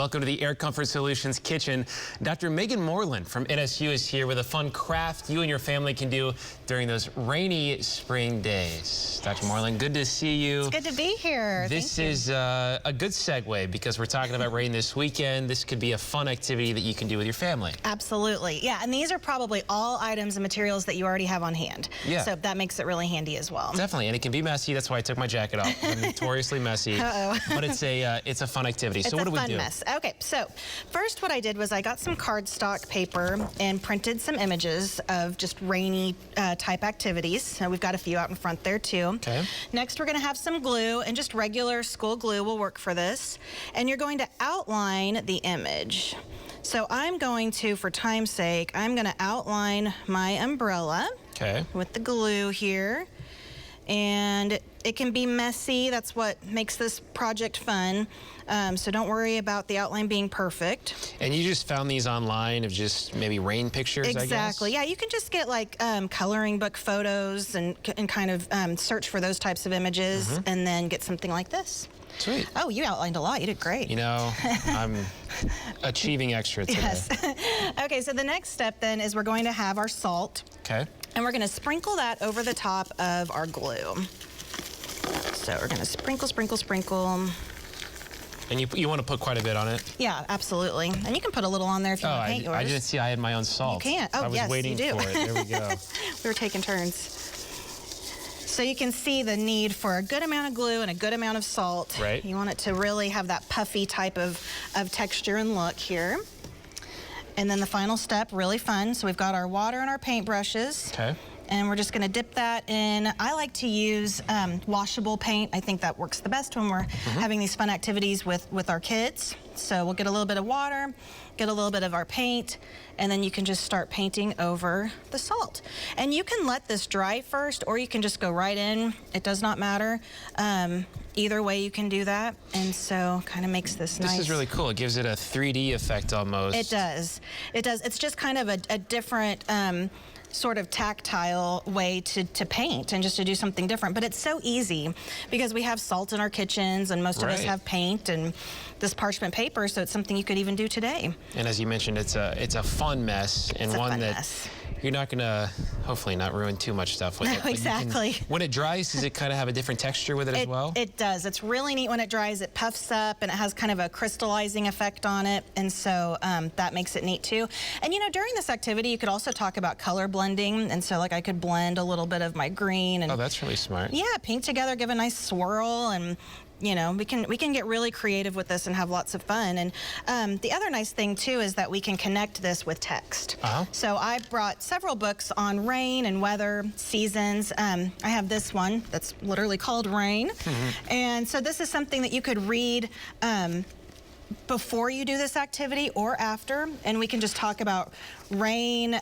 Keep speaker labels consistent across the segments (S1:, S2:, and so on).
S1: Welcome to the Air Comfort Solutions Kitchen. Dr. Meagan Moreland from NSU is here with a fun craft you and your family can do during those rainy spring days. Dr. Moreland, good to see you.
S2: It's good to be here.
S1: This is a good segue because we're talking about rain this weekend. This could be a fun activity that you can do with your family.
S2: Absolutely. Yeah, and these are probably all items and materials that you already have on hand.
S1: Yeah.
S2: So that makes it really handy as well.
S1: Definitely, and it can be messy. That's why I took my jacket off. I'm notoriously messy.
S2: Uh-oh.
S1: But it's a fun activity. So what do we do?
S2: It's a fun mess. Okay, so first what I did was I got some cardstock paper and printed some images of just rainy type activities. So we've got a few out in front there too.
S1: Okay.
S2: Next we're going to have some glue, and just regular school glue will work for this. And you're going to outline the image. So I'm going to, for time's sake, I'm going to outline my umbrella.
S1: Okay. With
S2: the glue here. And it can be messy. That's what makes this project fun. So don't worry about the outline being perfect.
S1: And you just found these online of just maybe rain pictures,
S2: Exactly.
S1: I guess?
S2: Yeah, you can just get like coloring book photos and kind of search for those types of images and then get something like this.
S1: Sweet.
S2: Oh, you outlined a lot. You did great.
S1: You know, I'm achieving extra today.
S2: Yes. Okay, so the next step then is we're going to have our salt.
S1: Okay.
S2: And we're going to sprinkle that over the top of our glue. So we're going to sprinkle, sprinkle, sprinkle.
S1: And you want to put quite a bit on it?
S2: Yeah, absolutely. And you can put a little on there if you want to paint yours.
S1: I didn't see I had my own salt.
S2: You can. Oh,
S1: I was waiting
S2: you do.
S1: for it. There we go.
S2: We were taking turns. So you can see the need for a good amount of glue and a good amount of salt.
S1: Right.
S2: You want it to really have that puffy type of texture and look here. And then the final step, really fun. So we've got our water and our paint brushes.
S1: Okay.
S2: And we're just going to dip that in. I like to use washable paint. I think that works the best when we're having these fun activities with our kids. So we'll get a little bit of water, get a little bit of our paint, and then you can just start painting over the salt. And you can let this dry first, or you can just go right in. It does not matter. Either way you can do that, and so kind of makes this nice.
S1: This is really cool. It gives it a 3D effect almost.
S2: It does. It does. It's just kind of a different sort of tactile way to paint and just to do something different. But it's so easy because we have salt in our kitchens and most of us have paint and this parchment paper, so it's something you could even do today.
S1: And as you mentioned, it's a fun mess and one that you're not gonna, hopefully not ruin too much stuff with it.
S2: No, exactly.
S1: When it dries, does it kind of have a different texture with it as well?
S2: It does. It's really neat when it dries. It puffs up and it has kind of a crystallizing effect on it, and so that makes it neat too. And you know, during this activity, you could also talk about color blending, and so like I could blend a little bit of my green and
S1: that's really smart.
S2: Yeah, paint together, give a nice swirl, and you know, we can get really creative with this and have lots of fun. And the other nice thing too is that we can connect this with text. So I brought several books on rain and weather, seasons. I have this one that's literally called Rain. And so this is something that you could read before you do this activity or after, and we can just talk about rain,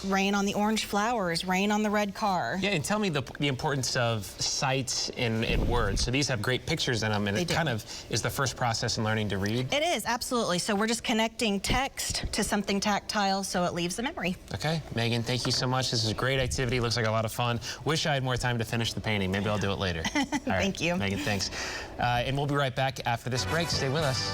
S2: rain on the orange flowers, rain on the red car.
S1: Yeah, and tell me the importance of sights in words. So these have great pictures in them, and it kind of is the first process in learning to read.
S2: It is, absolutely. So we're just connecting text to something tactile so it leaves a memory.
S1: Okay, Meagan, thank you so much. This is a great activity. Looks like a lot of fun. Wish I had more time to finish the painting. Maybe I'll do it later. All right,
S2: Thank you.
S1: Meagan, thanks. And we'll be right back after this break. Stay with us.